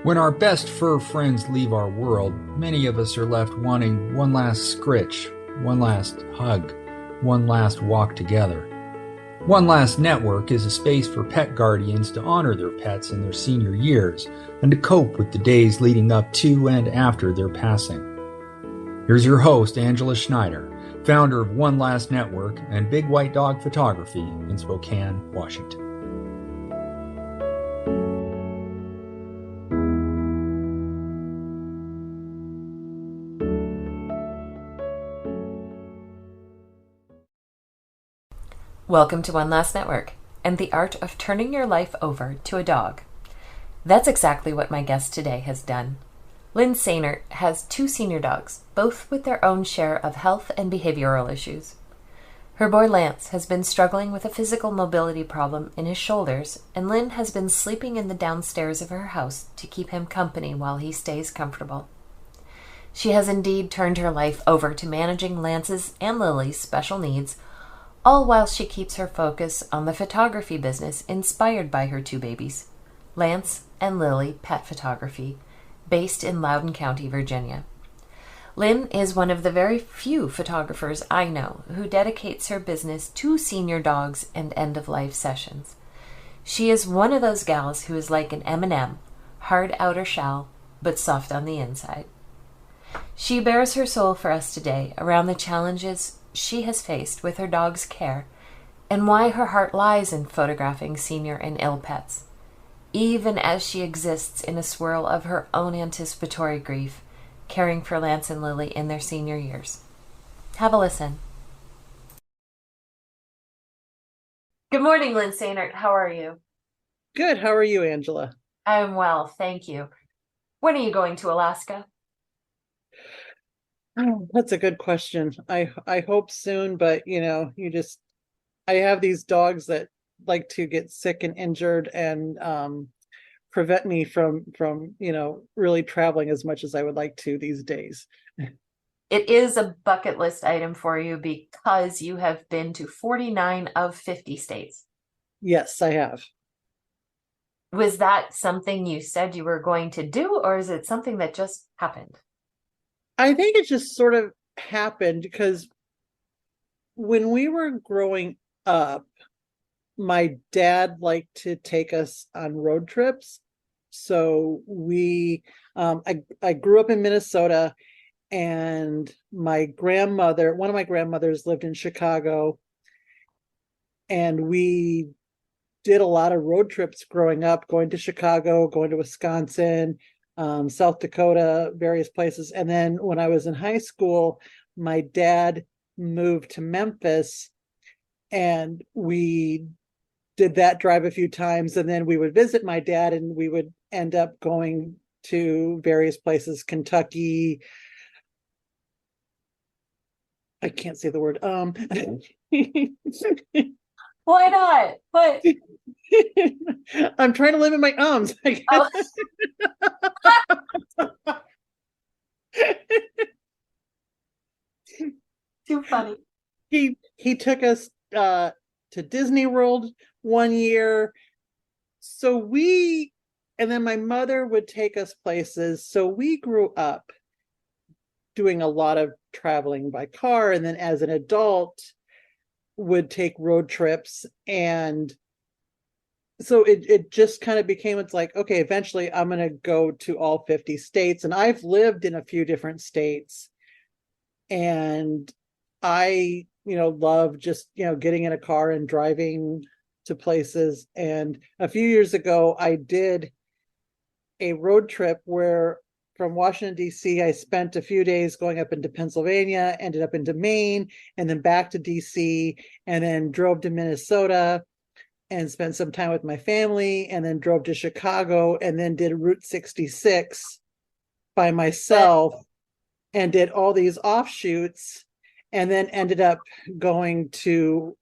When our best fur friends leave our world, many of us are left wanting one last scritch, one last hug, one last walk together. One Last Network is a space for pet guardians to honor their pets in their senior years and to cope with the days leading up to and after their passing. Here's your host, Angela Schneider, founder of One Last Network and Big White Dog Photography in Spokane, Washington. Welcome to One Last Network and the art of turning your life over to a dog. That's exactly what my guest today has done. Lynn Sehnert has 2 senior dogs, both with their own share of health and behavioral issues. Her boy Lance has been struggling with a physical mobility problem in his shoulders, and Lynn has been sleeping in the downstairs of her house to keep him company while he stays comfortable. She has indeed turned her life over to managing Lance's and Lili's special needs, all while she keeps her focus on the photography business inspired by her 2 babies, Lance and Lili Pet Photography, based in Loudon County, Virginia. Lynn is one of the very few photographers I know who dedicates her business to senior dogs and end-of-life sessions. She is one of those gals who is like an M&M, hard outer shell, but soft on the inside. She bears her soul for us today around the challenges she has faced with her dog's care and why her heart lies in photographing senior and ill pets, even as she exists in a swirl of her own anticipatory grief, caring for Lance and Lili in their senior years. Have a listen. Good morning, Lynn Sehnert. How are you? Good. How are you, Angela? I'm well, thank you. When are you going to Alaska? Oh, that's a good question. I hope soon, but I have these dogs that like to get sick and injured and prevent me from really traveling as much as I would like to these days. It is a bucket list item for you because you have been to 49 of 50 states. Yes, I have. Was that something you said you were going to do, or is it something that just happened? I think it just sort of happened because when we were growing up, my dad liked to take us on road trips. So I grew up in Minnesota, and one of my grandmothers lived in Chicago, and we did a lot of road trips growing up, going to Chicago, going to Wisconsin, South Dakota, various places. And then when I was in high school, my dad moved to Memphis, and we did that drive a few times. And then we would visit my dad, and we would end up going to various places, Kentucky. I can't say the word. Why not? What? I'm trying to limit my ums. Oh. Too funny. He took us to Disney World one year. And then my mother would take us places. So we grew up doing a lot of traveling by car, and then as an adult would take road trips. And so it just kind of became, it's like, okay, eventually I'm going to go to all 50 states. And I've lived in a few different states, and I love just getting in a car and driving to places. And a few years ago I did a road trip where from Washington, D.C., I spent a few days going up into Pennsylvania, ended up into Maine, and then back to D.C., and then drove to Minnesota and spent some time with my family, and then drove to Chicago, and then did Route 66 by myself and did all these offshoots, and then ended up going to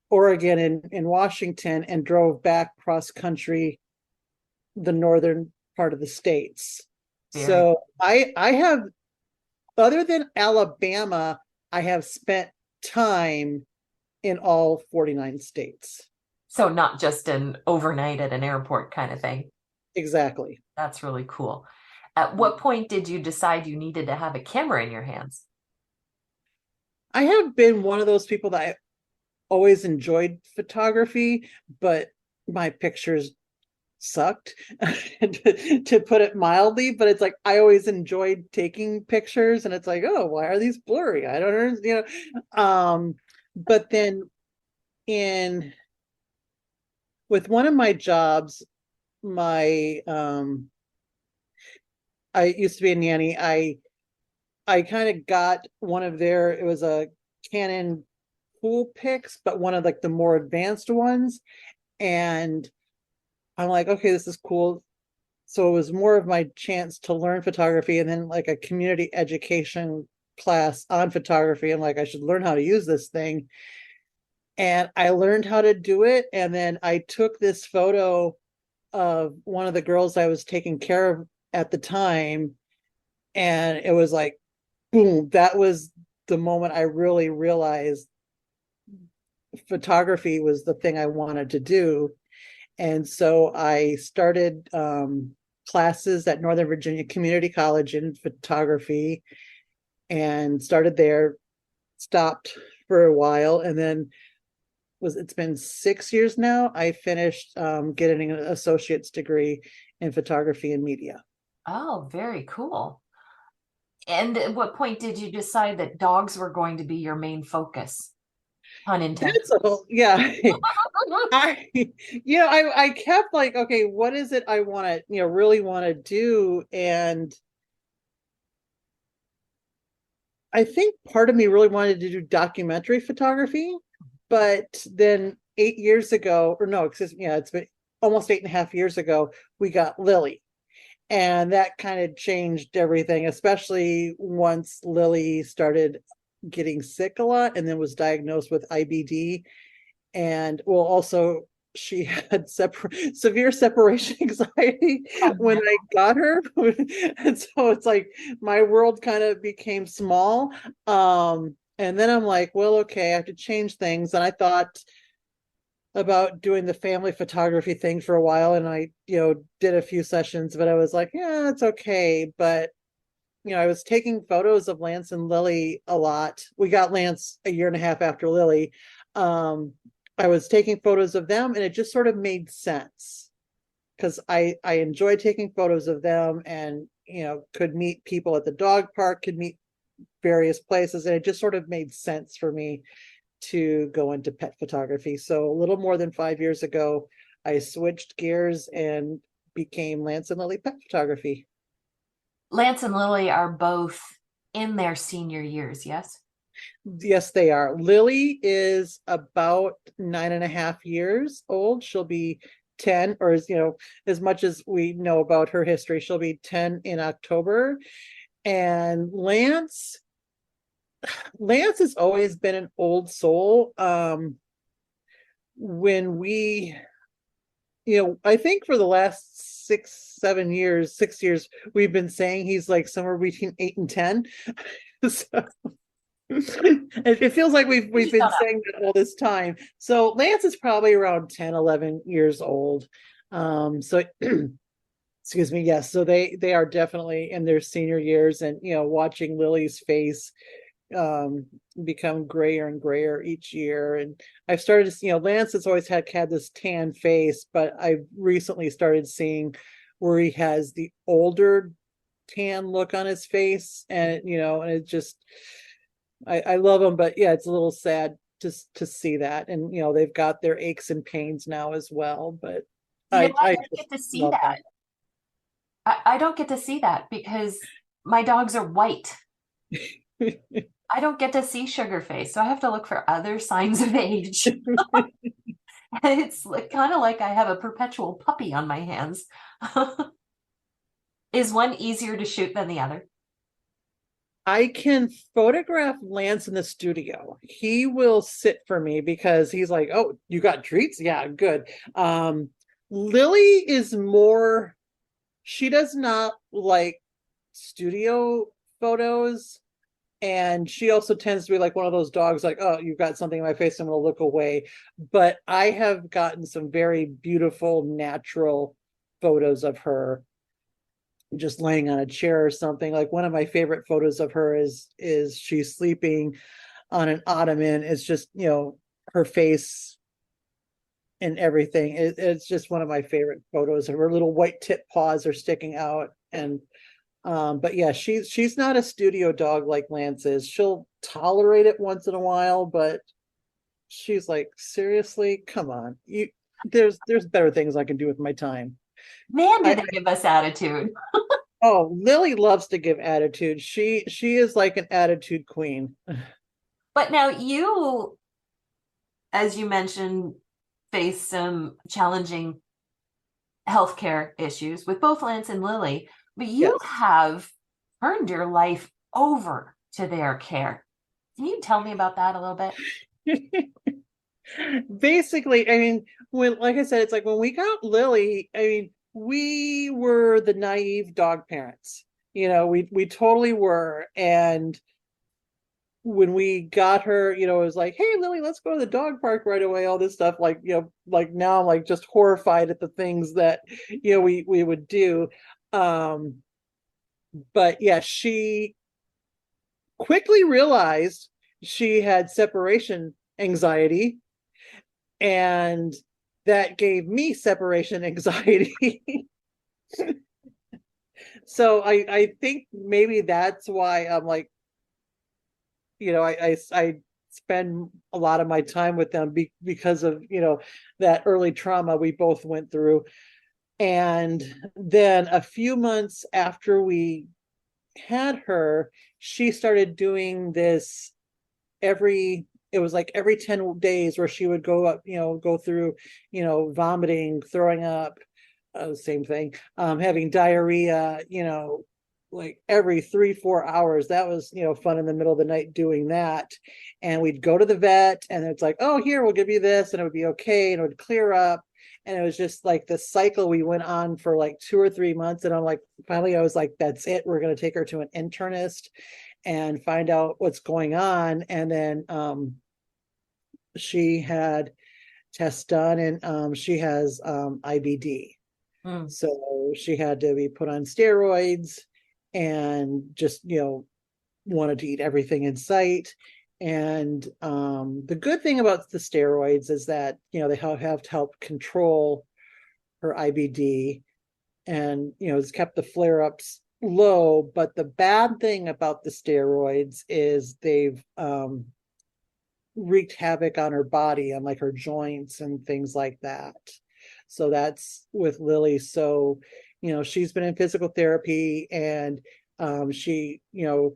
Oregon and Washington, and drove back cross country the northern part of the states. So I have, other than Alabama, I have spent time in all 49 states. So not just an overnight at an airport kind of thing. Exactly. That's really cool. At what point did you decide you needed to have a camera in your hands? I have been one of those people that I always enjoyed photography, but my pictures sucked to put it mildly. But it's like I always enjoyed taking pictures, and it's like, oh, why are these blurry? I don't understand, but then in with one of my jobs, my I used to be a nanny. I kind of got one of their, it was a Canon pool pics, but one of like the more advanced ones. And I'm like, okay, this is cool. So it was more of my chance to learn photography, and then like a community education class on photography. I'm like, I should learn how to use this thing. And I learned how to do it. And then I took this photo of one of the girls I was taking care of at the time. And it was like, boom, that was the moment I really realized photography was the thing I wanted to do. And so I started classes at Northern Virginia Community College in photography and started there, stopped for a while, and then it's been 6 years now. I finished getting an associate's degree in photography and media. Oh, very cool. And at what point did you decide that dogs were going to be your main focus? Pun intended. That's a whole, yeah. I, I kept like, okay, what is it I want to, really want to do? And I think part of me really wanted to do documentary photography, but then 8 years ago, or no, excuse me, yeah, it's been almost 8.5 years ago, we got Lily. And that kind of changed everything, especially once Lily started getting sick a lot and then was diagnosed with IBD. And well, also she had severe separation anxiety Oh, when no. I got her. And so it's like my world kind of became small. And then I'm like, well, okay, I have to change things. And I thought about doing the family photography thing for a while, and I, did a few sessions, but I was like, yeah, it's okay. But I was taking photos of Lance and Lili a lot. We got Lance a year and a half after Lili. I was taking photos of them, and it just sort of made sense because I enjoy taking photos of them, and could meet people at the dog park, could meet various places, and it just sort of made sense for me to go into pet photography. So a little more than 5 years ago, I switched gears and became Lance and Lili Pet Photography. Lance and Lili are both in their senior years, yes? Yes, they are. Lily is about 9.5 years old. She'll be 10, or as much as we know about her history, she'll be 10 in October. And Lance has always been an old soul. When we, I think for the last 6 years, we've been saying he's like somewhere between 8 and 10. So it feels like we've been saying that all this time. So Lance is probably around 10, 11 years old. So excuse me, yes. So they are definitely in their senior years, and watching Lily's face become grayer and grayer each year. And I've started to, Lance has always had this tan face, but I've recently started seeing where he has the older tan look on his face, and and it just, I love him, but yeah, it's a little sad to see that. And they've got their aches and pains now as well. But I I don't just get to see love that. I don't get to see that because my dogs are white. that. I don't get to see sugar face, so I have to look for other signs of age. And it's kind of like I have a perpetual puppy on my hands. Is one easier to shoot than the other? I can photograph Lance in the studio. He will sit for me because he's like, "Oh, you got treats? Yeah, good." Lily is more, she does not like studio photos. And she also tends to be like one of those dogs, like, oh, you've got something in my face, I'm going to look away. But I have gotten some very beautiful, natural photos of her just laying on a chair or something. Like one of my favorite photos of her is she's sleeping on an ottoman. It's just, her face and everything. It's just one of my favorite photos of her. Little white tip paws are sticking out. And but yeah, she's not a studio dog like Lance is. She'll tolerate it once in a while, but she's like, seriously, come on. There's better things I can do with my time. Man, did they give us attitude. Oh, Lili loves to give attitude. She is like an attitude queen. But now you, as you mentioned, face some challenging healthcare issues with both Lance and Lili, but you Yes. have turned your life over to their care. Can you tell me about that a little bit? Basically, I mean, like I said, it's like when we got Lili, I mean, we were the naive dog parents. We totally were. And when we got her, it was like, hey, Lili, let's go to the dog park right away. All this stuff, like, like now I'm like just horrified at the things that, we would do. But yeah, she quickly realized she had separation anxiety, and that gave me separation anxiety. So I think maybe that's why I'm like, I spend a lot of my time with them because of, that early trauma we both went through. And then a few months after we had her, she started doing this it was like every 10 days where she would go up, go through, vomiting, throwing up, same thing, having diarrhea, like every 3-4 hours. That was, fun in the middle of the night doing that. And we'd go to the vet and it's like, oh, here, we'll give you this and it would be okay. And it would clear up. And it was just like the cycle we went on for like 2 or 3 months. And I'm like, finally, I was like, that's it. We're going to take her to an internist and find out what's going on. And then she had tests done, and she has IBD. So she had to be put on steroids and just, wanted to eat everything in sight. And the good thing about the steroids is that, they have to help control her IBD, and, it's kept the flare-ups low. But the bad thing about the steroids is they've wreaked havoc on her body, on like her joints and things like that. So that's with Lili. So, she's been in physical therapy, and she, and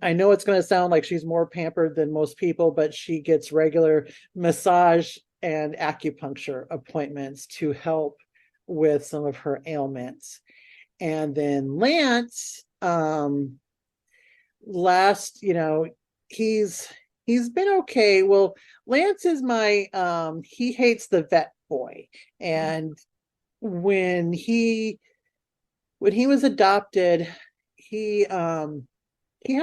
I know it's going to sound like she's more pampered than most people, but she gets regular massage and acupuncture appointments to help with some of her ailments. And then Lance, he's been okay. Well, Lance is he hates the vet boy. And when he was adopted, he had a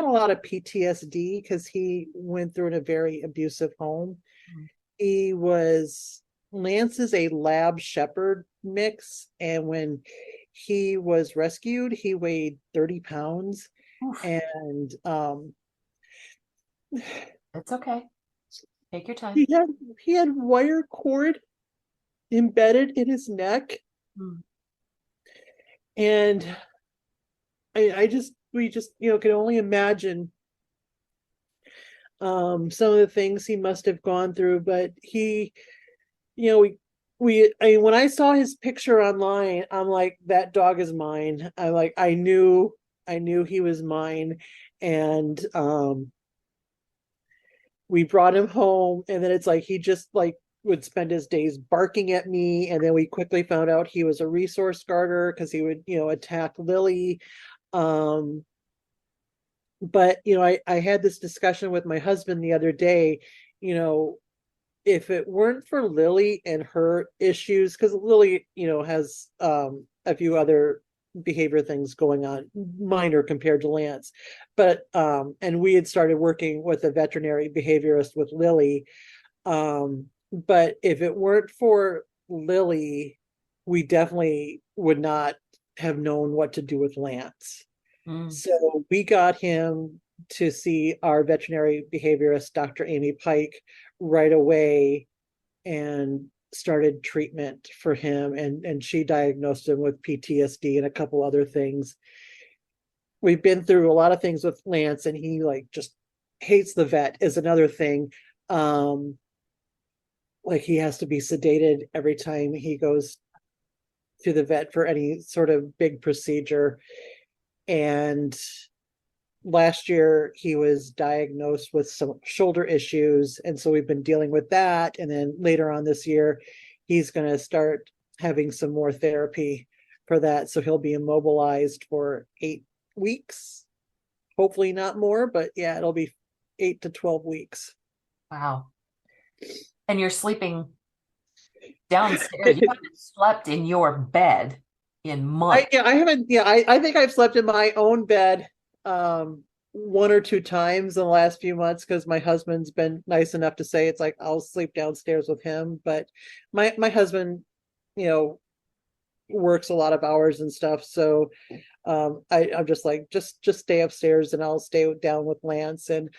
lot of PTSD because he went through in a very abusive home. Lance is a lab shepherd mix, and when he was rescued, he weighed 30 pounds. Oof. And it's okay. Take your time. He had wire cord embedded in his neck. And we just can only imagine some of the things he must have gone through. But he, when I saw his picture online, I'm like, that dog is mine. I knew he was mine. And we brought him home, and then it's like he just like would spend his days barking at me. And then we quickly found out he was a resource guarder because he would, attack Lili. But I had this discussion with my husband the other day. If it weren't for Lili and her issues, because Lili, has a few other behavior things going on, minor compared to Lance, but and we had started working with a veterinary behaviorist with Lili. But if it weren't for Lili, we definitely would not have known what to do with Lance. So we got him to see our veterinary behaviorist, Dr. Amy Pike, right away, and started treatment for him. And she diagnosed him with PTSD and a couple other things. We've been through a lot of things with Lance, and he like just hates the vet is another thing. Like he has to be sedated every time he goes to the vet for any sort of big procedure. And last year he was diagnosed with some shoulder issues, and so we've been dealing with that. And then later on this year he's going to start having some more therapy for that, so he'll be immobilized for 8 weeks, hopefully not more, but yeah, it'll be 8 to 12 weeks. Wow. And you're sleeping downstairs. You haven't slept in your bed in months. I haven't. Yeah, I think I've slept in my own bed 1 or 2 times in the last few months, because my husband's been nice enough to say it's like I'll sleep downstairs with him. But my husband, works a lot of hours and stuff, so I'm just like just stay upstairs and I'll stay down with Lance. And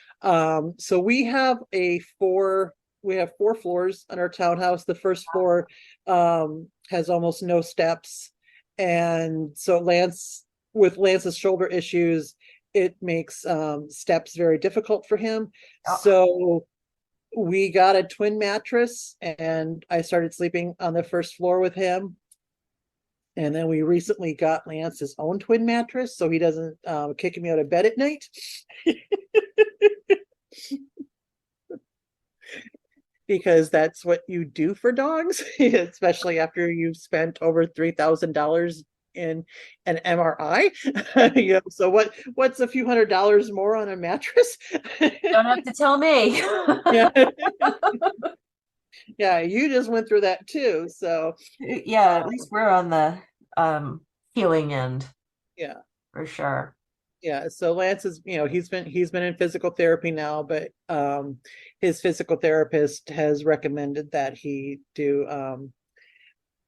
so we have 4 floors on our townhouse. The first floor has almost no steps, and so with Lance's shoulder issues, it makes steps very difficult for him. So we got a twin mattress, and I started sleeping on the first floor with him. And then we recently got Lance his own twin mattress, so he doesn't kick me out of bed at night. Because that's what you do for dogs, especially after you've spent over $3,000 in an MRI. So what's a few $100s more on a mattress? Don't have to tell me. Yeah. Yeah, you just went through that too. So yeah, at least we're on the healing end. Yeah, for sure. Yeah, so Lance is, he's been in physical therapy now, but his physical therapist has recommended that he do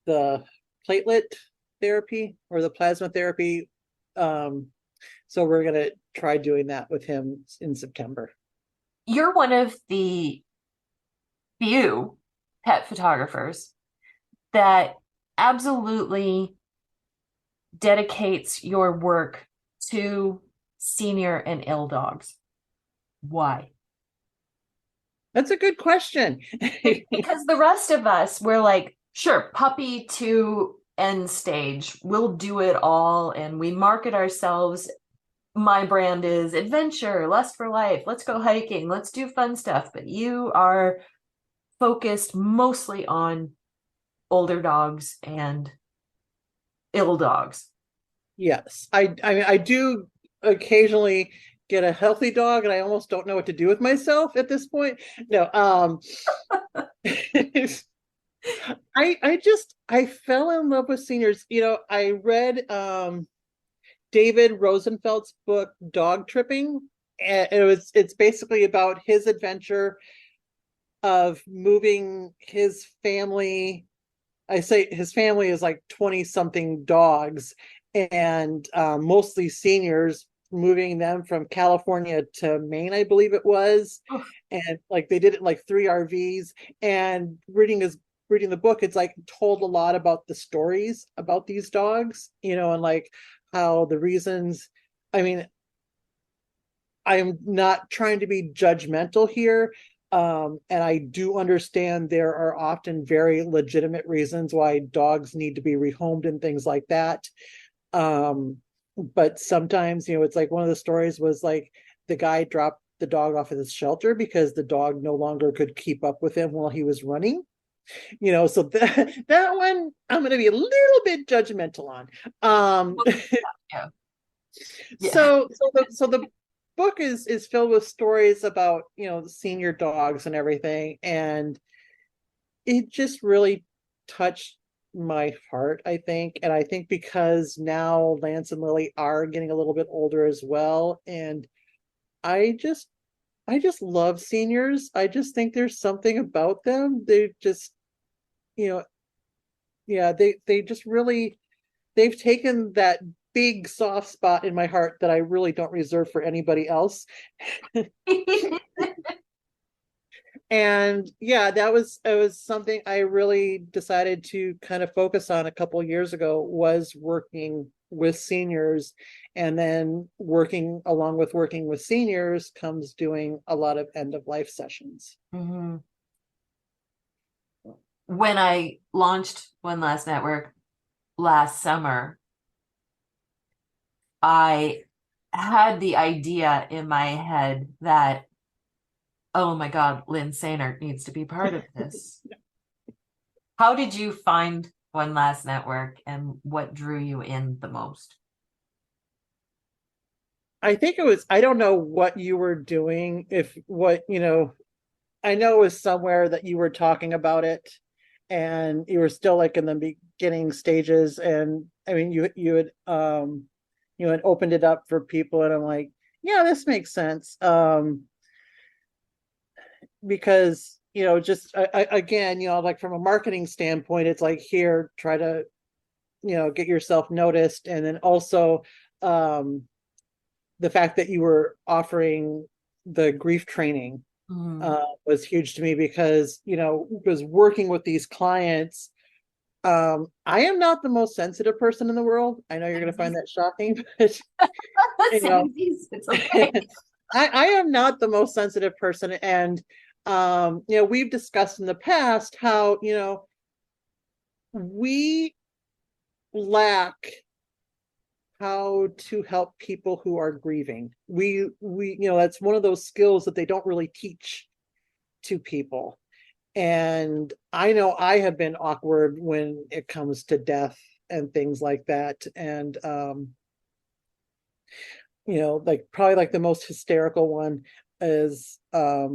the platelet therapy or the plasma therapy. So we're gonna try doing that with him in September. You're one of the few pet photographers that absolutely dedicates your work to senior and ill dogs. Why? That's a good question. Because the rest of us, we're like, sure, puppy to end stage, we'll do it all, and we market ourselves. My brand is adventure, lust for life, let's go hiking, let's do fun stuff. But you are focused mostly on older dogs and ill dogs. Yes, I mean, I do occasionally get a healthy dog, and I almost don't know what to do with myself at this point. No, I fell in love with seniors. I read David Rosenfeld's book Dog Tripping, and it's basically about his adventure of moving his family. I say his family is like 20 something dogs, and mostly seniors, moving them from California to Maine, I believe it was. And like they did it in like 3 RVs. And reading the book, it's like told a lot about the stories about these dogs, and like how the reasons. I mean, I'm not trying to be judgmental here. And I do understand there are often very legitimate reasons why dogs need to be rehomed and things like that. But sometimes, it's like one of the stories was like the guy dropped the dog off at the shelter because the dog no longer could keep up with him while he was running. So that one I'm going to be a little bit judgmental on. Yeah. So the book is filled with stories about the senior dogs and everything, and it just really touched my heart, I think. And I think because now Lance and Lili are getting a little bit older as well, and I just love seniors. I just think there's something about them. They just, Yeah, they just really, they've taken that big soft spot in my heart that I really don't reserve for anybody else. And yeah, that was, it was something I really decided to kind of focus on a couple of years ago, was working with seniors. And then along with working with seniors comes doing a lot of end of life sessions. Mhm. When I launched One Last Network last summer, I had the idea in my head that, oh my God, Lynn Sehnert needs to be part of this. How did you find One Last Network, and what drew you in the most? I think it was, I don't know what you were doing, if what, I know it was somewhere that you were talking about it and you were still like in the beginning stages. And I mean, you had opened it up for people, and I'm like, yeah, this makes sense. Because, just again, like from a marketing standpoint, it's like, here, try to, get yourself noticed. And then also, the fact that you were offering the grief training was huge to me, because was working with these clients. I am not the most sensitive person in the world. I know you're going to find that shocking, but you know It's okay. I am not the most sensitive person. And we've discussed in the past how we lack how to help people who are grieving. We that's one of those skills that they don't really teach to people. And I know I have been awkward when it comes to death and things like that. And like probably like the most hysterical one is a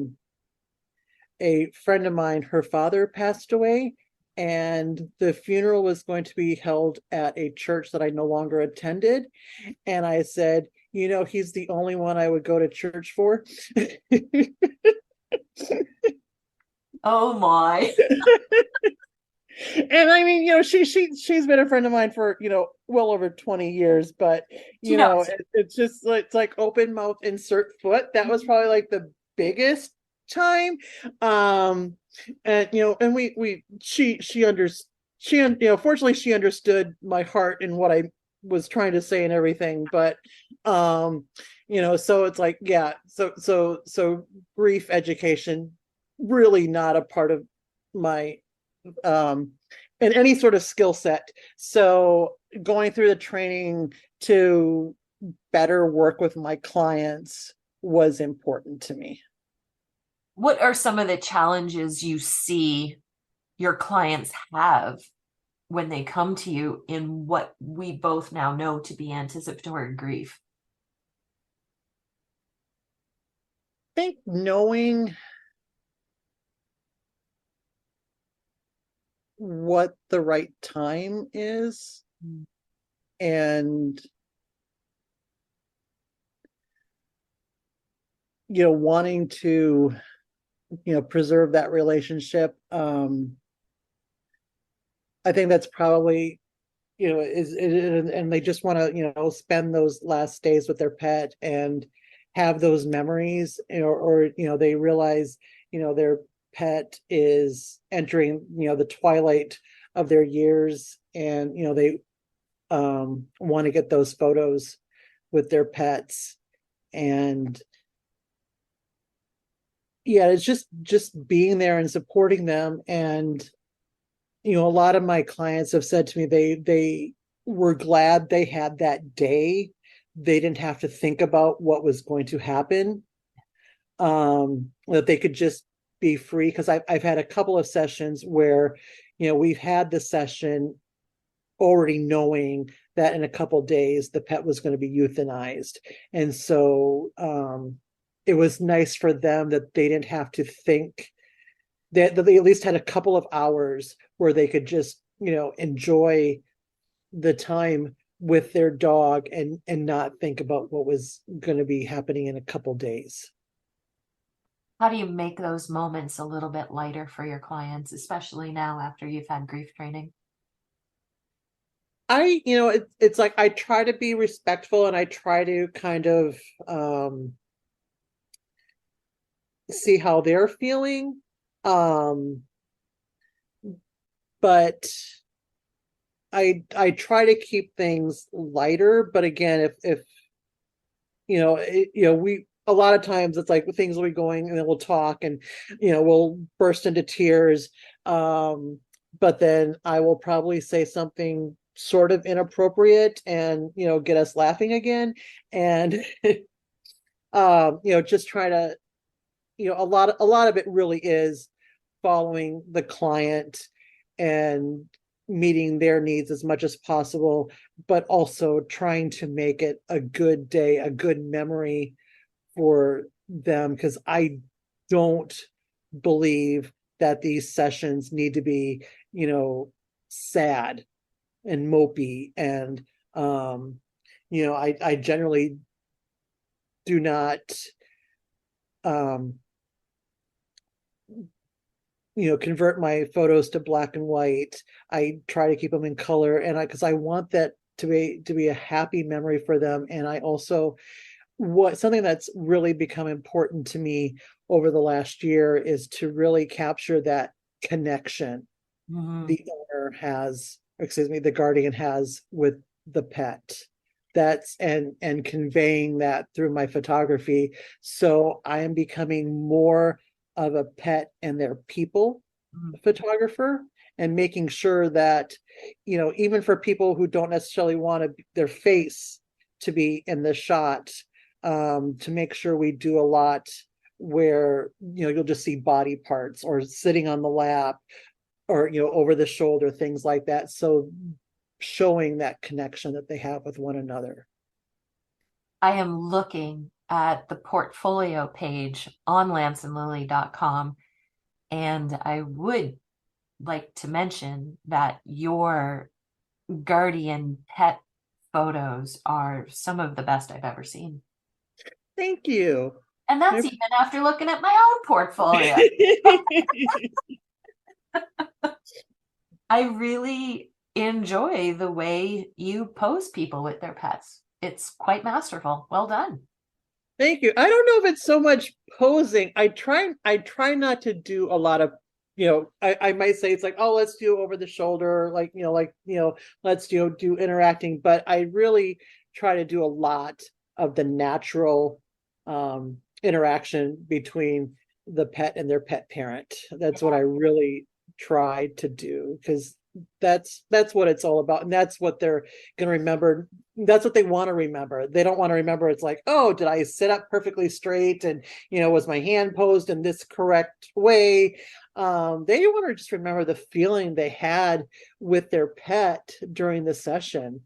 friend of mine, her father passed away, and the funeral was going to be held at a church that I no longer attended. And I said, he's the only one I would go to church for. Oh my. And I mean, she's been a friend of mine for, well over 20 years, but She knows. it's just like, it's like open mouth, insert foot. That was probably like the biggest time. And and she understood, fortunately she understood my heart and what I was trying to say and everything. But so it's like, yeah, so grief education, really not a part of my in any sort of skill set. So going through the training to better work with my clients was important to me. What are some of the challenges you see your clients have when they come to you in what we both now know to be anticipatory grief? I think knowing what the right time is, and wanting to preserve that relationship. I think that's probably and they just want to spend those last days with their pet and have those memories, or they realize their pet is entering the twilight of their years, and they want to get those photos with their pets. And yeah, it's just being there and supporting them. And a lot of my clients have said to me, they were glad they had that day. They didn't have to think about what was going to happen. That they could just be free. Because I've had a couple of sessions where we've had the session already knowing that in a couple of days the pet was going to be euthanized. And so it was nice for them that they didn't have to think, that they at least had a couple of hours where they could just enjoy the time with their dog, and not think about what was going to be happening in a couple days. How do you make those moments a little bit lighter for your clients, especially now after you've had grief training? it's like I try to be respectful and I try to kind of see how they're feeling. But I try to keep things lighter. But again, if we a lot of times it's like things will be going and then we'll talk and we'll burst into tears. But then I will probably say something sort of inappropriate and get us laughing again. And just try to a lot of it really is following the client and meeting their needs as much as possible, but also trying to make it a good day, a good memory for them, because I don't believe that these sessions need to be, sad and mopey. And I generally do not convert my photos to black and white. I try to keep them in color, and because I want that to be a happy memory for them. And I also something that's really become important to me over the last year is to really capture that connection the owner has, the guardian has with the pet. That's and conveying that through my photography. So I am becoming more of a pet and their people photographer, and making sure that even for people who don't necessarily want their face to be in the shot, to make sure we do a lot where you'll just see body parts or sitting on the lap or over the shoulder, things like that. So showing that connection that they have with one another. I am looking at the portfolio page on lanceandlili.com, and I would like to mention that your guardian pet photos are some of the best I've ever seen. Thank you. And that's even after looking at my own portfolio. I really enjoy the way you pose people with their pets. It's quite masterful. Well done. Thank you. I don't know if it's so much posing. I try not to do a lot of, I might say it's like, oh, let's do over the shoulder, let's do interacting, but I really try to do a lot of the natural interaction between the pet and their pet parent. That's what I really try to do, because that's what it's all about, and that's what they're going to remember. That's what they want to remember. They don't want to remember it's like, oh, did I sit up perfectly straight, and was my hand posed in this correct way. They want to just remember the feeling they had with their pet during the session.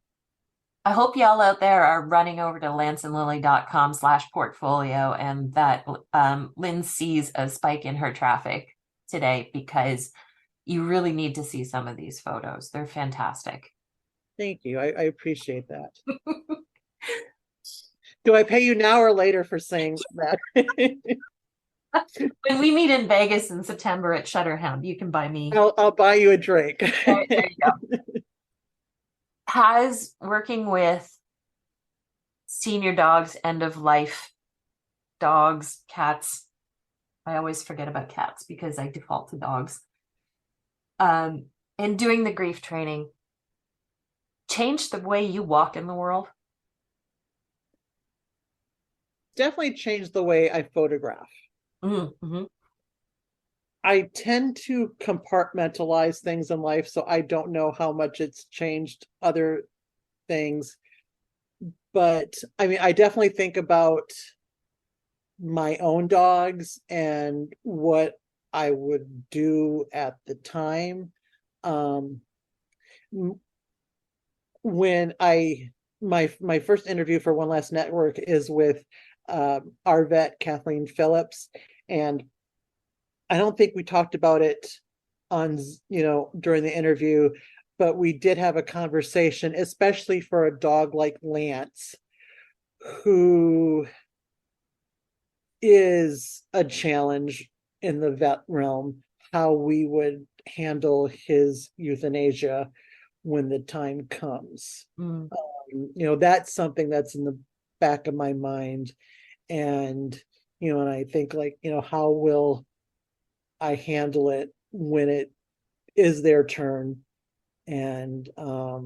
I hope y'all out there are running over to lanceandlili.com/portfolio, and that Lynn sees a spike in her traffic today, because you really need to see some of these photos. They're fantastic. Thank you. I appreciate that. Do I pay you now or later for saying that? When we meet in Vegas in September at Shutterhound, you can buy me. I'll buy you a drink. There you go. Has working with senior dogs, end of life dogs, cats, I always forget about cats because I default to dogs, and doing the grief training changed the way you walk in the world? Definitely changed the way I photograph. Mm-hmm. I tend to compartmentalize things in life, so I don't know how much it's changed other things. But I mean, I definitely think about my own dogs and what I would do at the time. When my first interview for One Last Network is with our vet, Kathleen Phillips, and I don't think we talked about it on, during the interview, but we did have a conversation, especially for a dog like Lance, who is a challenge in the vet realm, how we would handle his euthanasia when the time comes. Mm. That's something that's in the back of my mind. And, and I think like, how will I handle it when it is their turn? And, how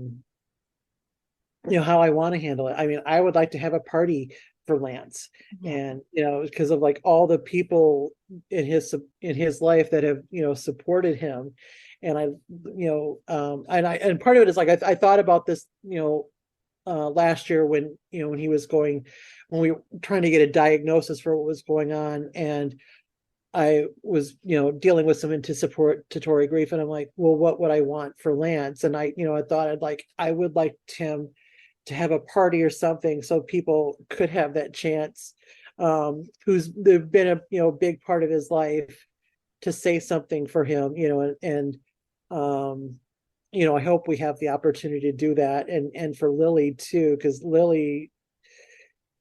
I want to handle it. I mean, I would like to have a party for Lance, and because of like all the people in his life that have supported him, and and part of it is like I thought about this last year when when he was when we were trying to get a diagnosis for what was going on, and I was dealing with some anticipatory grief, and I'm like, well, what would I want for Lance? And I thought I would like him to have a party or something so people could have that chance, who's been a big part of his life, to say something for him, and I hope we have the opportunity to do that, and for Lili too, because Lili,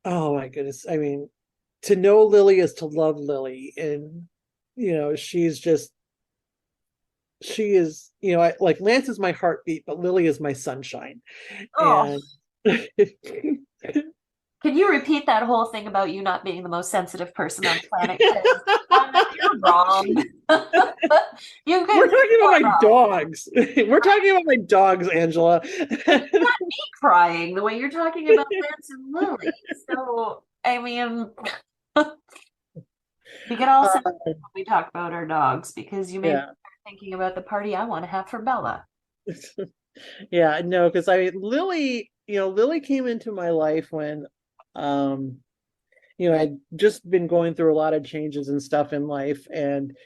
oh my goodness, I mean, to know Lili is to love Lili, and she is, like Lance is my heartbeat, but Lili is my sunshine. Oh, And can you repeat that whole thing about you not being the most sensitive person on the planet? 'Cause you're wrong. You could we're talking about my wrong. dogs. We're talking about my dogs, Angela. Not me crying the way you're talking about Lance and Lili. So, I mean, we get all sensitive when we talk about our dogs, because you may be thinking about the party I want to have for Bella. Yeah, no, because I mean, Lili came into my life when, I'd just been going through a lot of changes and stuff in life, and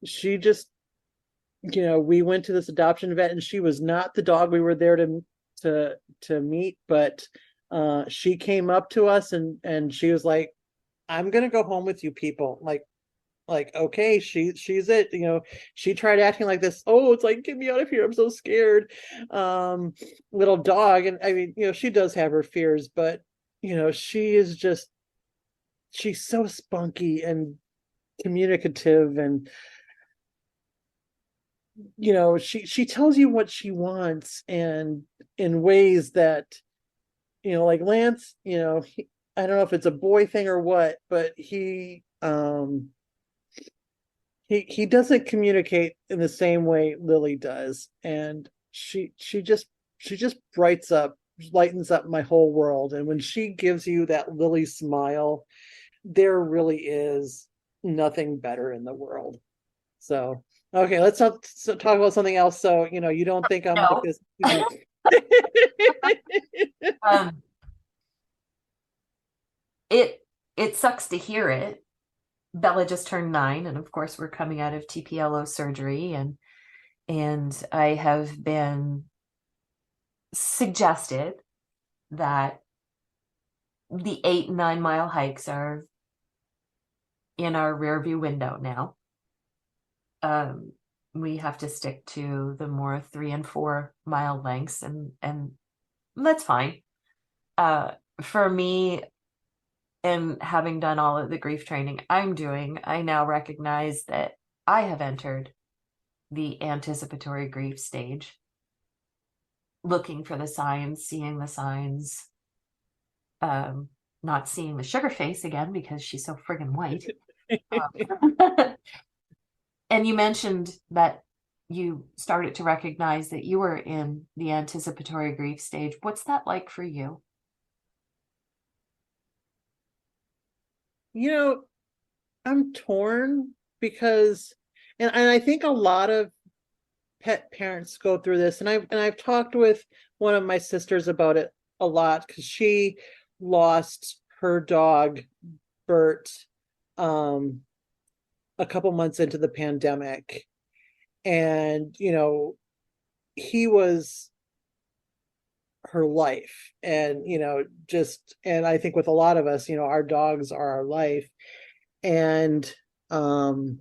she just, we went to this adoption event, and she was not the dog we were there to meet, but she came up to us, and she was like, I'm gonna go home with you people. Like, okay, she's it. She tried acting like this. Oh, it's like, get me out of here, I'm so scared. Little dog. And I mean, she does have her fears, but she is just, she's so spunky and communicative, and she tells you what she wants, and in ways that like Lance, I don't know if it's a boy thing or what, but he doesn't communicate in the same way Lili does, and she just lightens up my whole world. And when she gives you that Lili smile, there really is nothing better in the world. So okay, let's not talk about something else, so you don't think I'm like this. It sucks to hear it. Bella just turned 9, and of course we're coming out of TPLO surgery, and I have been suggested that the 8 and 9 mile hikes are in our rear view window now. We have to stick to the more 3 and 4 mile lengths, and that's fine. For me, and having done all of the grief training I'm doing, I now recognize that I have entered the anticipatory grief stage, looking for the signs, seeing the signs, not seeing the sugar face again because she's so friggin' white. And you mentioned that you started to recognize that you were in the anticipatory grief stage. What's that like for you? I'm torn, because and I think a lot of pet parents go through this, and I've talked with one of my sisters about it a lot, because she lost her dog Bert a couple months into the pandemic, and he was her life, and and I think with a lot of us, our dogs are our life. And in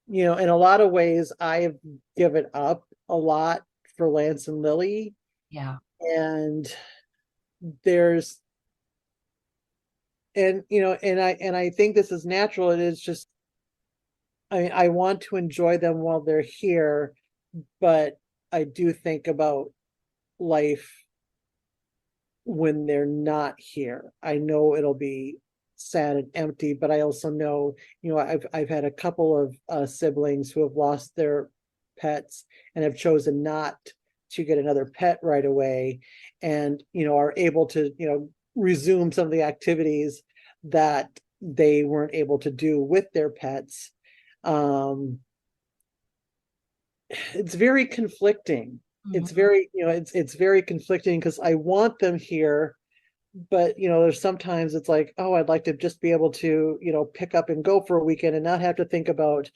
a lot of ways I've given up a lot for Lance and Lili. Yeah. And there's and I think this is natural. It is just, I want to enjoy them while they're here, but I do think about life when they're not here. I know it'll be sad and empty, but I also know, I've had a couple of siblings who have lost their pets and have chosen not to get another pet right away, and are able to resume some of the activities that they weren't able to do with their pets. It's very conflicting. It's very, it's very conflicting because I want them here, but there's sometimes it's like, oh, I'd like to just be able to pick up and go for a weekend and not have to think about,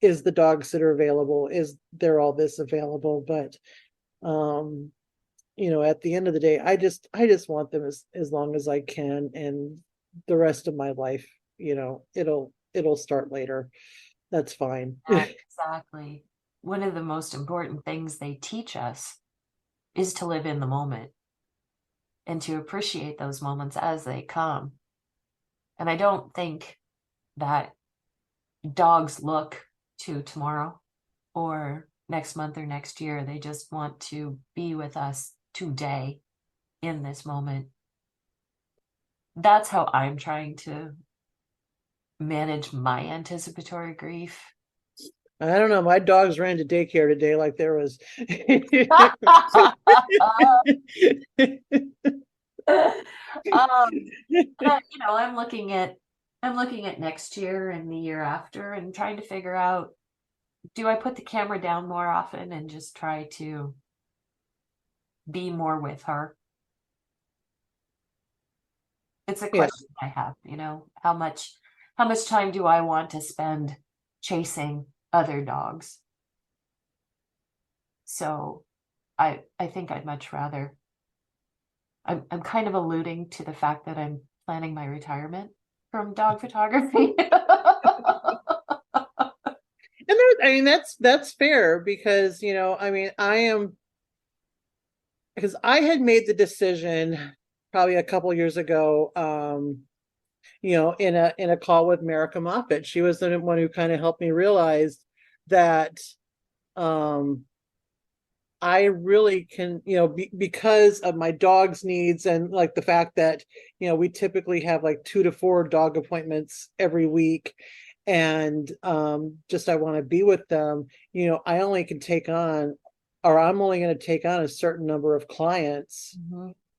is the dog sitter available, is there all this available. But at the end of the day, I just want them as long as I can, and the rest of my life, it'll start later. That's fine. Exactly. One of the most important things they teach us is to live in the moment and to appreciate those moments as they come. And I don't think that dogs look to tomorrow or next month or next year. They just want to be with us today in this moment. That's how I'm trying to manage my anticipatory grief. I don't know. My dogs ran to daycare today like there was. I'm looking at next year and the year after and trying to figure out, do I put the camera down more often and just try to be more with her? It's a question I have, how much time do I want to spend chasing other dogs? So I think I'd much rather. I'm kind of alluding to the fact that I'm planning my retirement from dog photography. And that's fair, because I am, because I had made the decision probably a couple years ago, in a call with Marika Moffat. She was the one who kind of helped me realize that I really can, because of my dog's needs, and like the fact that, we typically have like 2 to 4 dog appointments every week. And just, I want to be with them. I only can take on, or I'm only going to take on a certain number of clients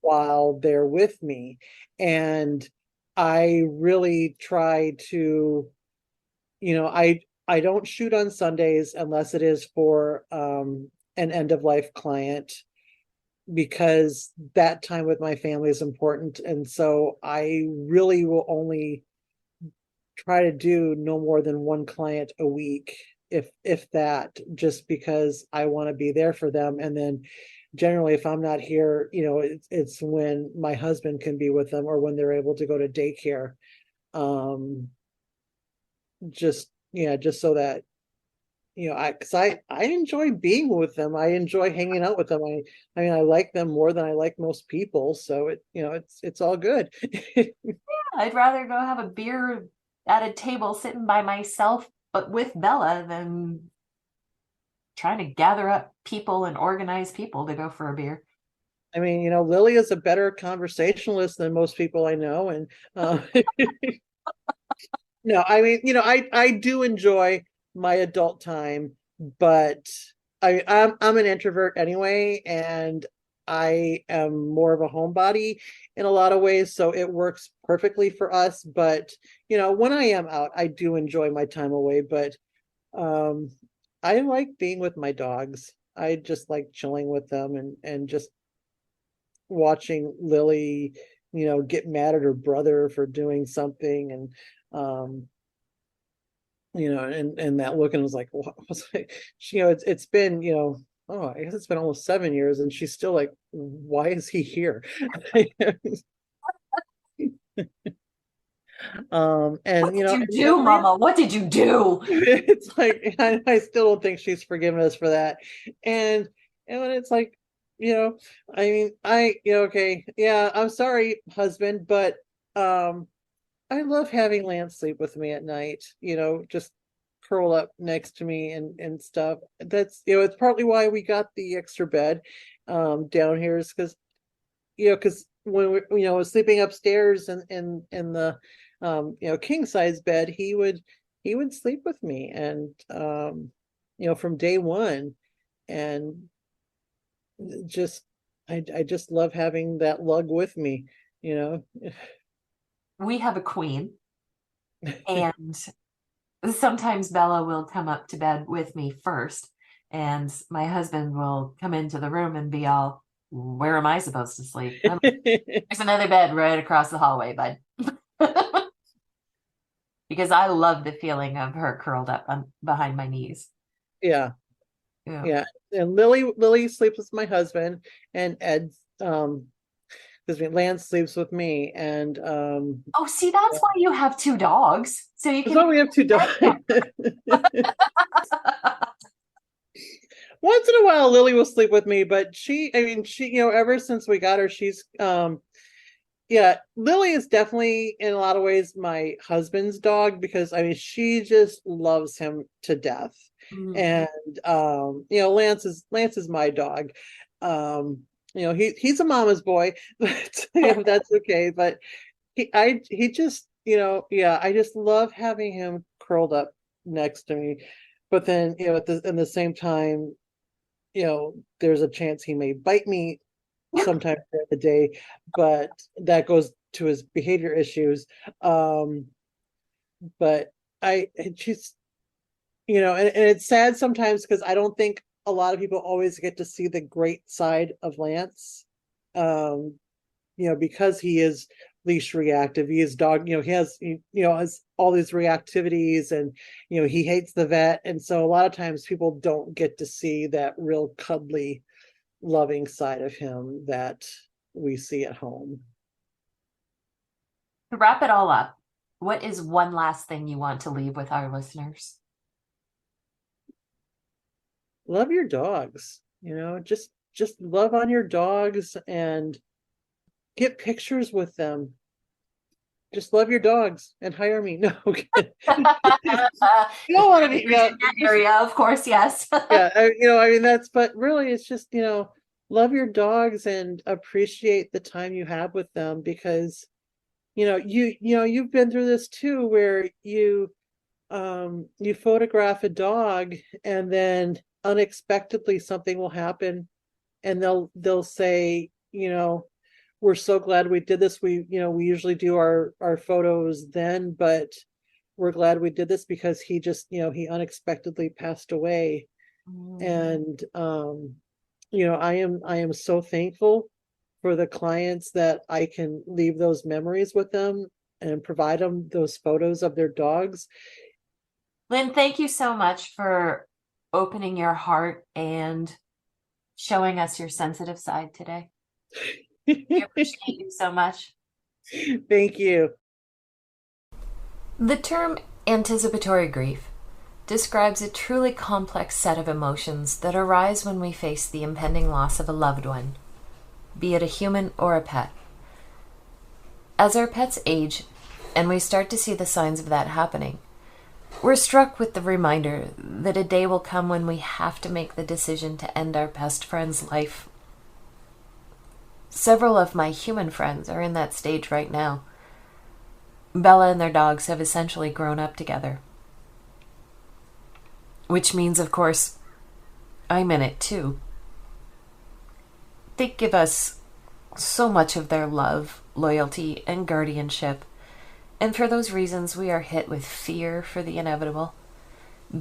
while they're with me. And I really try to, I don't shoot on Sundays unless it is for an end of life client, because that time with my family is important. And so I really will only try to do no more than 1 client a week, if that, just because I want to be there for them. And then generally, if I'm not here, it's when my husband can be with them, or when they're able to go to daycare. Just so that, because I enjoy being with them. I enjoy hanging out with them. I mean, I like them more than I like most people. So it's all good. I'd rather go have a beer at a table sitting by myself, but with Bella, than trying to gather up people and organize people to go for a beer. I mean, Lily is a better conversationalist than most people I know. And no, I mean, I do enjoy my adult time, but I'm an introvert anyway, and I am more of a homebody in a lot of ways, so it works perfectly for us. But when I am out, I do enjoy my time away. But I like being with my dogs. I just like chilling with them, and just watching Lily, get mad at her brother for doing something, and and that look, and was like, what was it? It's been, oh, I guess it's been almost 7 years, and she's still like, why is he here? And what did you do, Mama? What did you do? It's like, I still don't think she's forgiven us for that. And when it's like, I mean, okay, yeah, I'm sorry, husband, but I love having Lance sleep with me at night, just curl up next to me and stuff. That's, it's partly why we got the extra bed down here, is because, because when we, was sleeping upstairs in the king size bed, he would sleep with me, and from day one, and just I just love having that lug with me. We have a queen, and sometimes Bella will come up to bed with me first, and my husband will come into the room and be all, where am I supposed to sleep? I'm like, there's another bed right across the hallway, bud. Because I love the feeling of her curled up behind my knees. Yeah. And Lily sleeps with my husband, and Ed Lance sleeps with me, and see, that's why you have two dogs, so you can. We have two dogs. Once in a while Lily will sleep with me, but she ever since we got her, she's Lily is definitely in a lot of ways my husband's dog, because she just loves him to death. And Lance is my dog. He's a mama's boy, but that's okay. But he just I just love having him curled up next to me. But then in the same time, there's a chance he may bite me sometime during the day, but that goes to his behavior issues. But she's and it's sad sometimes, because I don't think a lot of people always get to see the great side of Lance, because he is leash reactive. He is dog, he has all these reactivities, and he hates the vet, and so a lot of times people don't get to see that real cuddly, loving side of him that we see at home. To wrap it all up, what is one last thing you want to leave with our listeners? Love your dogs. Just love on your dogs and get pictures with them. Just love your dogs and hire me. No, okay. You don't want to be in that area, of course, yes. That's, but really it's just, love your dogs and appreciate the time you have with them, because you've been through this too, where you photograph a dog, and then unexpectedly something will happen, and they'll say, we're so glad we did this. We usually do our photos then, but we're glad we did this because he just, he unexpectedly passed away. And I am so thankful for the clients that I can leave those memories with them and provide them those photos of their dogs. Lynn, thank you so much for opening your heart and showing us your sensitive side today. I appreciate you so much. Thank you. The term anticipatory grief describes a truly complex set of emotions that arise when we face the impending loss of a loved one, be it a human or a pet. As our pets age and we start to see the signs of that happening, we're struck with the reminder that a day will come when we have to make the decision to end our best friend's life. Several of my human friends are in that stage right now. Bella and their dogs have essentially grown up together. Which means, of course, I'm in it too. They give us so much of their love, loyalty, and guardianship. And for those reasons, we are hit with fear for the inevitable,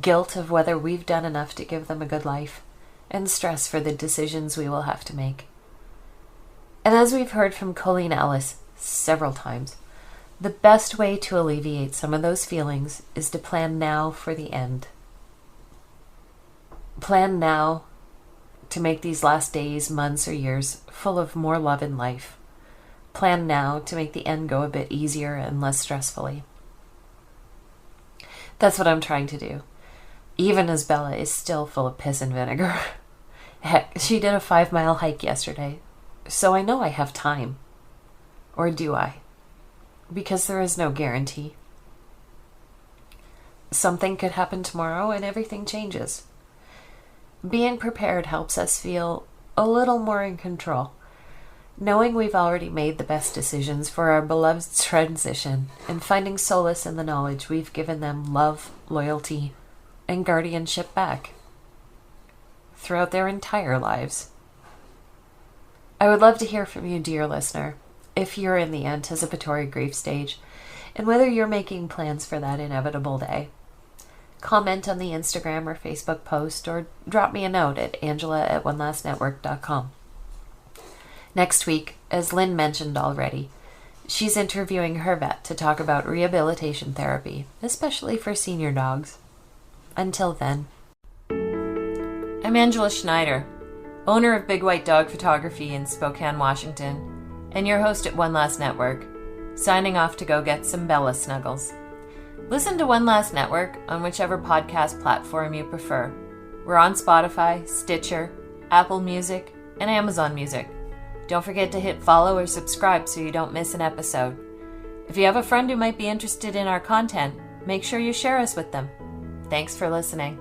guilt of whether we've done enough to give them a good life, and stress for the decisions we will have to make. And as we've heard from Colleen Ellis several times, the best way to alleviate some of those feelings is to plan now for the end. Plan now to make these last days, months, or years full of more love and life. Plan now to make the end go a bit easier and less stressfully. That's what I'm trying to do, even as Bella is still full of piss and vinegar. Heck, she did a 5-mile hike yesterday, so I know I have time. Or do I? Because there is no guarantee. Something could happen tomorrow and everything changes. Being prepared helps us feel a little more in control, knowing we've already made the best decisions for our beloved's transition and finding solace in the knowledge we've given them love, loyalty, and guardianship back throughout their entire lives. I would love to hear from you, dear listener, if you're in the anticipatory grief stage and whether you're making plans for that inevitable day. Comment on the Instagram or Facebook post or drop me a note at angela@onelastnetwork.com. Next week, as Lynn mentioned already, she's interviewing her vet to talk about rehabilitation therapy, especially for senior dogs. Until then, I'm Angela Schneider, owner of Big White Dog Photography in Spokane, Washington, and your host at One Last Network, signing off to go get some Bella snuggles. Listen to One Last Network on whichever podcast platform you prefer. We're on Spotify, Stitcher, Apple Music, and Amazon Music. Don't forget to hit follow or subscribe so you don't miss an episode. If you have a friend who might be interested in our content, make sure you share us with them. Thanks for listening.